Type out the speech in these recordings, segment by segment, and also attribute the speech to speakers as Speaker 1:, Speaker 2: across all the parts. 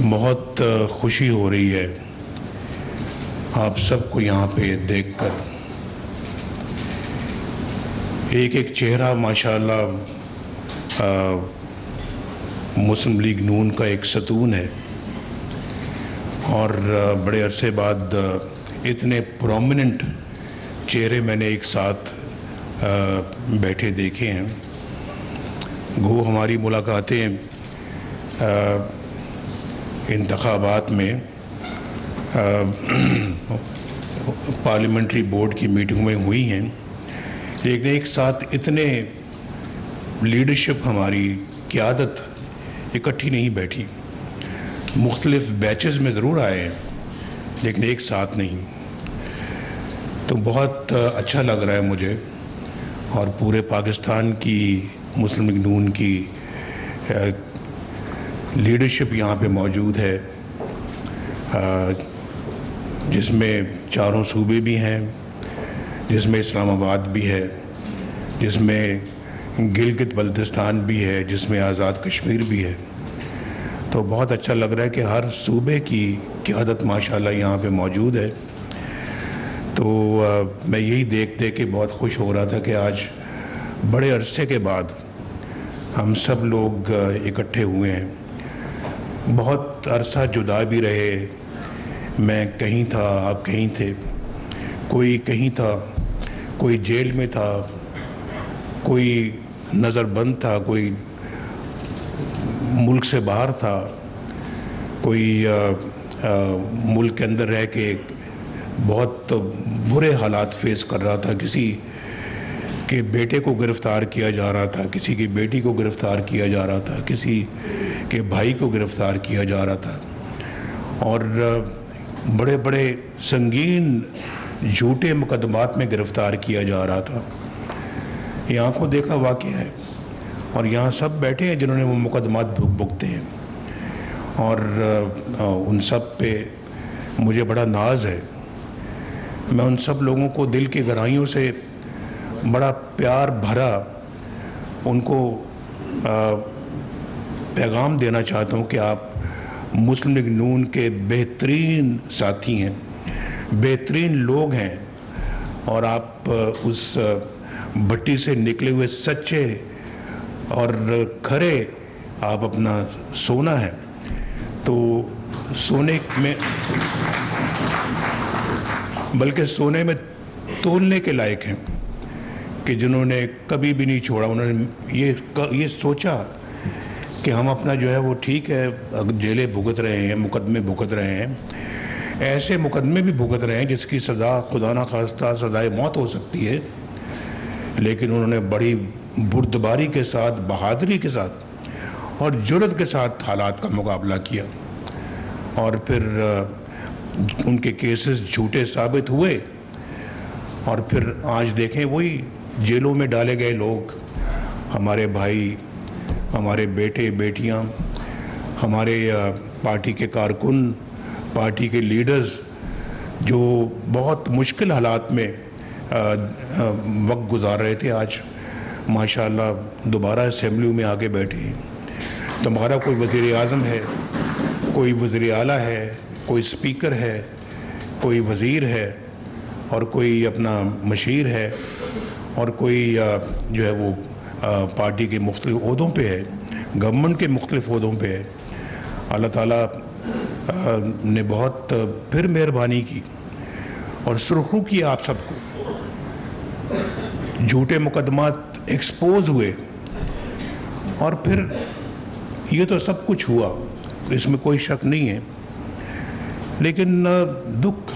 Speaker 1: بہت خوشی ہو رہی ہے آپ سب کو یہاں پہ دیکھ کر. ایک ایک چہرہ ماشاءاللہ مسلم لیگ نون کا ایک ستون ہے، اور بڑے عرصے بعد اتنے پرومیننٹ چہرے میں نے ایک ساتھ بیٹھے دیکھے ہیں. گو ہماری ملاقاتیں انتخابات میں پارلیمنٹری بورڈ کی میٹنگ میں ہوئی ہیں، لیکن ایک ساتھ اتنے لیڈرشپ ہماری قیادت اکٹھی نہیں بیٹھی. مختلف بیچز میں ضرور آئے ہیں لیکن ایک ساتھ نہیں. تو بہت اچھا لگ رہا ہے مجھے، اور پورے پاکستان کی مسلم لیگ نون کی لیڈرشپ یہاں پہ موجود ہے، جس میں چاروں صوبے بھی ہیں، جس میں اسلام آباد بھی ہے، جس میں گلگت بلتستان بھی ہے، جس میں آزاد کشمیر بھی ہے. تو بہت اچھا لگ رہا ہے کہ ہر صوبے کی قیادت ماشاءاللہ یہاں پہ موجود ہے. تو میں یہی دیکھ کے بہت خوش ہو رہا تھا کہ آج بڑے عرصے کے بعد ہم سب لوگ اکٹھے ہوئے ہیں. بہت عرصہ جدا بھی رہے، میں کہیں تھا، آپ کہیں تھے، کوئی کہیں تھا، کوئی جیل میں تھا، کوئی نظر بند تھا، کوئی ملک سے باہر تھا، کوئی ملک کے اندر رہ کے بہت برے حالات فیس کر رہا تھا. کسی کے بیٹے کو گرفتار کیا جا رہا تھا، کسی کی بیٹی کو گرفتار کیا جا رہا تھا، کسی کے بھائی کو گرفتار کیا جا رہا تھا، اور بڑے بڑے سنگین جھوٹے مقدمات میں گرفتار کیا جا رہا تھا. یہ آنکھوں دیکھا واقعہ ہے، اور یہاں سب بیٹھے ہیں جنہوں نے وہ مقدمات بھگتے ہیں، اور ان سب پہ مجھے بڑا ناز ہے. میں ان سب لوگوں کو دل کی گہرائیوں سے بڑا پیار بھرا ان کو پیغام دینا چاہتا ہوں کہ آپ مسلم لیگ نون کے بہترین ساتھی ہیں، بہترین لوگ ہیں، اور آپ اس بھٹی سے نکلے ہوئے سچے اور کھرے آپ اپنا سونا ہے. تو سونے میں، بلکہ سونے میں تولنے کے لائق ہیں کہ جنہوں نے کبھی بھی نہیں چھوڑا. انہوں نے یہ سوچا کہ ہم اپنا جو ہے وہ ٹھیک ہے جیلیں بھگت رہے ہیں، مقدمے بھگت رہے ہیں، ایسے مقدمے بھی بھگت رہے ہیں جس کی سزا خدا نہ خواستہ سزائے موت ہو سکتی ہے، لیکن انہوں نے بڑی بردباری کے ساتھ، بہادری کے ساتھ اور جرأت کے ساتھ حالات کا مقابلہ کیا، اور پھر ان کے کیسز جھوٹے ثابت ہوئے، اور پھر آج دیکھیں وہی جیلوں میں ڈالے گئے لوگ، ہمارے بھائی، ہمارے بیٹے بیٹیاں، ہمارے پارٹی کے کارکن، پارٹی کے لیڈرز جو بہت مشکل حالات میں وقت گزار رہے تھے، آج ماشاءاللہ دوبارہ اسمبلی میں آ کے بیٹھے ہیں. تو ہمارا کوئی وزیر اعظم ہے، کوئی وزیر اعلیٰ ہے، کوئی اسپیکر ہے، کوئی وزیر ہے، اور کوئی اپنا مشیر ہے، اور کوئی جو ہے وہ پارٹی کے مختلف عہدوں پہ ہے، گورنمنٹ کے مختلف عہدوں پہ ہے. اللہ تعالیٰ نے بہت پھر مہربانی کی اور سرخرو کیا آپ سب کو. جھوٹے مقدمات ایکسپوز ہوئے، اور پھر یہ تو سب کچھ ہوا، اس میں کوئی شک نہیں ہے، لیکن دکھ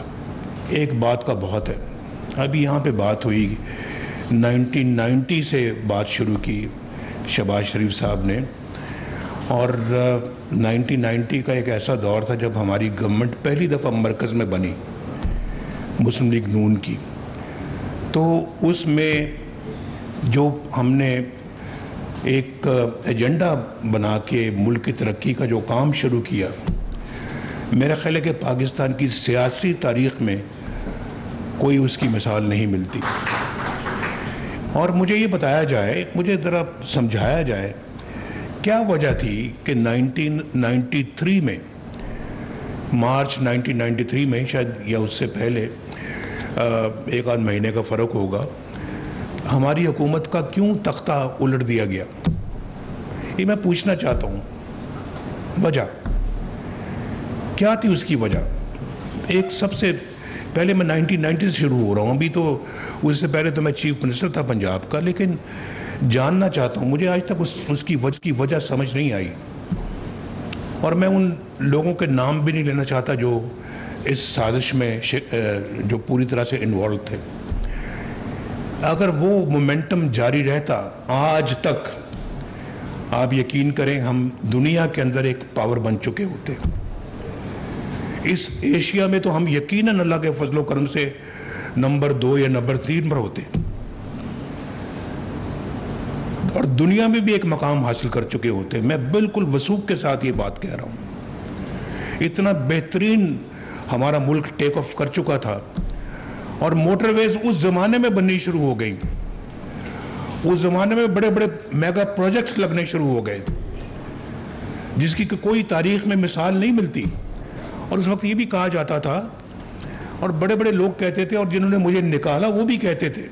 Speaker 1: ایک بات کا بہت ہے. ابھی یہاں پہ بات ہوئی 1990 سے بات شروع کی شہباز شریف صاحب نے، اور 1990 کا ایک ایسا دور تھا جب ہماری گورنمنٹ پہلی دفعہ مرکز میں بنی مسلم لیگ نون کی. تو اس میں جو ہم نے ایک ایجنڈا بنا کے ملک کی ترقی کا جو کام شروع کیا، میرا خیال ہے کہ پاکستان کی سیاسی تاریخ میں کوئی اس کی مثال نہیں ملتی. اور مجھے یہ بتایا جائے، مجھے ذرا سمجھایا جائے کیا وجہ تھی کہ 1993 میں مارچ 1993 میں شاید یا اس سے پہلے ایک آدھ مہینے کا فرق ہوگا، ہماری حکومت کا کیوں تختہ الٹ دیا گیا، یہ میں پوچھنا چاہتا ہوں۔ وجہ کیا تھی؟ اس کی وجہ ایک سب سے پہلے، میں 1990 سے شروع ہو رہا ہوں، ابھی تو اس سے پہلے تو میں چیف منسٹر تھا پنجاب کا، لیکن جاننا چاہتا ہوں، مجھے آج تک اس کی وجہ سمجھ نہیں آئی، اور میں ان لوگوں کے نام بھی نہیں لینا چاہتا جو اس سازش میں جو پوری طرح سے انوالو تھے۔ اگر وہ مومنٹم جاری رہتا آج تک، آپ یقین کریں ہم دنیا کے اندر ایک پاور بن چکے ہوتے، اس ایشیا میں تو ہم یقیناً اللہ کے فضل و کرم سے نمبر 2 یا نمبر 3 پر ہوتے، اور دنیا میں بھی ایک مقام حاصل کر چکے ہوتے۔ میں بالکل وثوق کے ساتھ یہ بات کہہ رہا ہوں، اتنا بہترین ہمارا ملک ٹیک آف کر چکا تھا، اور موٹر ویز اس زمانے میں بننی شروع ہو گئی، اس زمانے میں بڑے بڑے میگا پروجیکٹس لگنے شروع ہو گئے جس کی کوئی تاریخ میں مثال نہیں ملتی، اور اس وقت یہ بھی کہا جاتا تھا، اور بڑے بڑے لوگ کہتے تھے، اور جنہوں نے مجھے نکالا وہ بھی کہتے تھے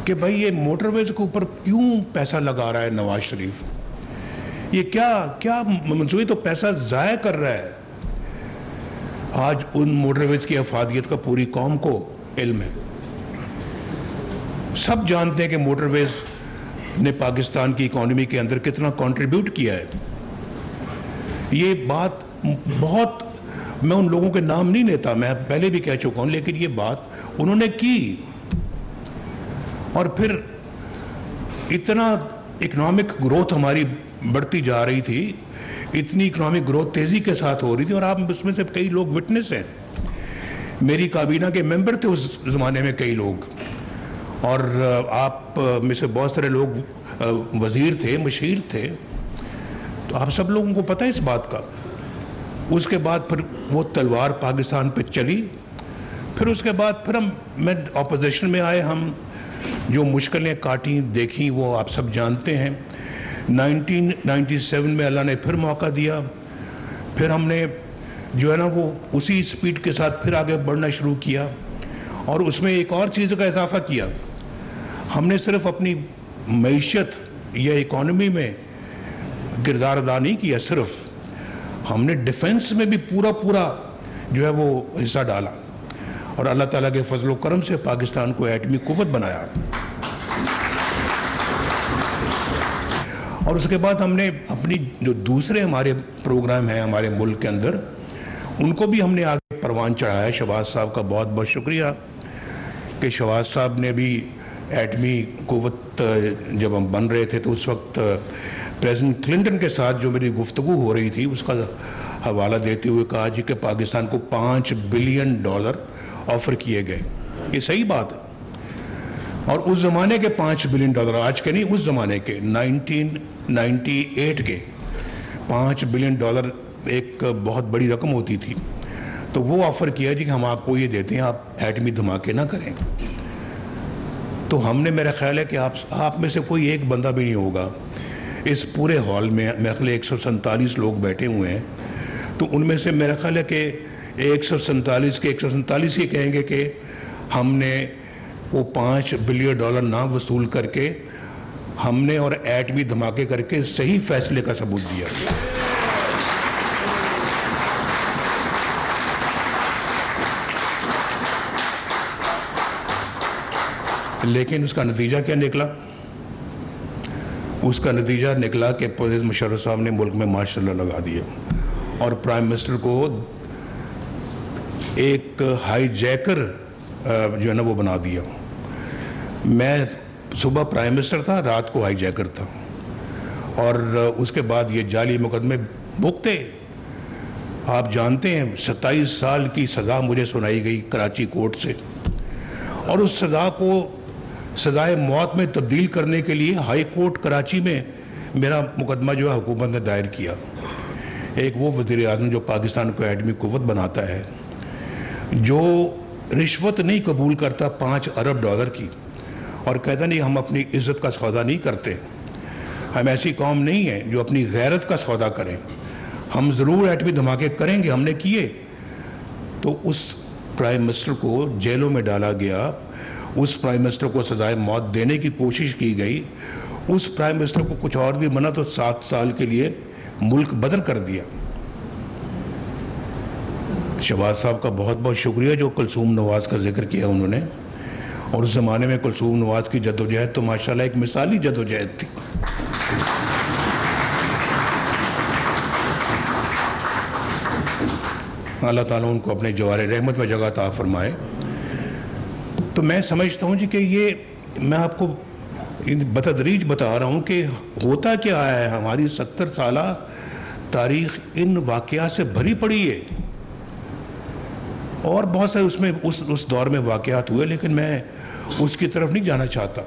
Speaker 1: کہ بھائی یہ موٹر ویز کے اوپر کیوں پیسہ لگا رہا ہے نواز شریف، یہ کیا منصوبی تو پیسہ ضائع کر رہا ہے۔ آج ان موٹر ویز کی افادیت کا پوری قوم کو علم ہے، سب جانتے ہیں کہ موٹر ویز نے پاکستان کی اکانومی کے اندر کتنا کنٹریبیوٹ کیا ہے۔ یہ بات بہت، میں ان لوگوں کے نام نہیں لیتا، میں پہلے بھی کہہ چکا ہوں، لیکن یہ بات انہوں نے کی، اور پھر اتنا اکنامک گروتھ ہماری بڑھتی جا رہی تھی، اتنی اکنامک گروتھ تیزی کے ساتھ ہو رہی تھی، اور آپ اس میں سے کئی لوگ وٹنس ہیں، میری کابینہ کے ممبر تھے اس زمانے میں کئی لوگ، اور آپ میں سے بہت سارے لوگ وزیر تھے، مشیر تھے، تو آپ سب لوگوں کو پتہ ہے اس بات کا۔ اس کے بعد پھر وہ تلوار پاکستان پہ چلی، پھر اس کے بعد پھر میں اپوزیشن میں آئے، ہم جو مشکلیں کاٹیں دیکھیں وہ آپ سب جانتے ہیں۔ 1997 میں اللہ نے پھر موقع دیا، پھر ہم نے جو ہے نا وہ اسی سپیڈ کے ساتھ پھر آگے بڑھنا شروع کیا، اور اس میں ایک اور چیز کا اضافہ کیا، ہم نے صرف اپنی معیشت یا اکانومی میں کردار ادا نہیں کیا، صرف ہم نے ڈیفنس میں بھی پورا جو ہے وہ حصہ ڈالا، اور اللہ تعالیٰ کے فضل و کرم سے پاکستان کو ایٹمی قوت بنایا۔ اور اس کے بعد ہم نے اپنی جو دوسرے ہمارے پروگرام ہیں ہمارے ملک کے اندر، ان کو بھی ہم نے آگے پروان چڑھایا۔ شہباز صاحب کا بہت بہت شکریہ کہ شہباز صاحب نے بھی ایٹمی قوت، جب ہم بن رہے تھے تو اس وقت پریزیڈنٹ کلنٹن کے ساتھ جو میری گفتگو ہو رہی تھی اس کا حوالہ دیتے ہوئے کہا جی کہ پاکستان کو $5 بلین آفر کیے گئے۔ یہ صحیح بات ہے، اور اس زمانے کے $5 بلین، آج کے نہیں، اس زمانے کے 1998 کے $5 بلین ایک بہت بڑی رقم ہوتی تھی، تو وہ آفر کیا جی کہ ہم آپ کو یہ دیتے ہیں، آپ ایٹمی دھماکے نہ کریں۔ تو ہم نے، میرا خیال ہے کہ آپ میں سے کوئی ایک بندہ بھی نہیں ہوگا اس پورے ہال میں، میرا خیال ہے 147 لوگ بیٹھے ہوئے ہیں، تو ان میں سے میرا خیال ہے کہ 147 کے 147 ہی کہیں گے کہ ہم نے وہ $5 بلین نہ وصول کر کے ہم نے اور ایٹمی دھماکے کر کے صحیح فیصلے کا ثبوت دیا۔ لیکن اس کا نتیجہ کیا نکلا؟ اس کا نتیجہ نکلا کہ پرویز مشرف صاحب نے ملک میں ماشاء اللہ لگا دیا، اور پرائم منسٹر کو ایک ہائی جیکر جو ہے نا وہ بنا دیا۔ میں صبح پرائم منسٹر تھا، رات کو ہائی جیکر تھا، اور اس کے بعد یہ جعلی مقدمے بھگتے۔ آپ جانتے ہیں 27 سال کی سزا مجھے سنائی گئی کراچی کورٹ سے، اور اس سزا کو سزائے موت میں تبدیل کرنے کے لیے ہائی کورٹ کراچی میں میرا مقدمہ جو ہے حکومت نے دائر کیا۔ ایک وہ وزیر اعظم جو پاکستان کو ایٹمی قوت بناتا ہے، جو رشوت نہیں قبول کرتا $5 ارب کی، اور کہتا نہیں ہم اپنی عزت کا سودا نہیں کرتے، ہم ایسی قوم نہیں ہیں جو اپنی غیرت کا سودا کریں، ہم ضرور ایٹمی دھماکے کریں گے، ہم نے کیے. تو اس پرائم منسٹر کو جیلوں میں ڈالا گیا، اس پرائم منسٹر کو سزائے موت دینے کی کوشش کی گئی، اس پرائم منسٹر کو کچھ اور بھی بنا تو 7 سال کے لیے ملک بدل کر دیا. شہباز صاحب کا بہت بہت شکریہ جو کلثوم نواز کا ذکر کیا انہوں نے، اور اس زمانے میں کلثوم نواز کی جدوجہد تو ماشاءاللہ ایک مثالی جدوجہد تھی. اللہ تعالیٰ ان کو اپنے جوار رحمت میں جگہ عطا فرمائے. تو میں سمجھتا ہوں جی کہ یہ میں آپ کو بتدریج بتا رہا ہوں کہ ہوتا کیا ہے. ہماری 70 سالہ تاریخ ان واقعات سے بھری پڑی ہے، اور بہت سے اس دور میں واقعات ہوئے، لیکن میں اس کی طرف نہیں جانا چاہتا.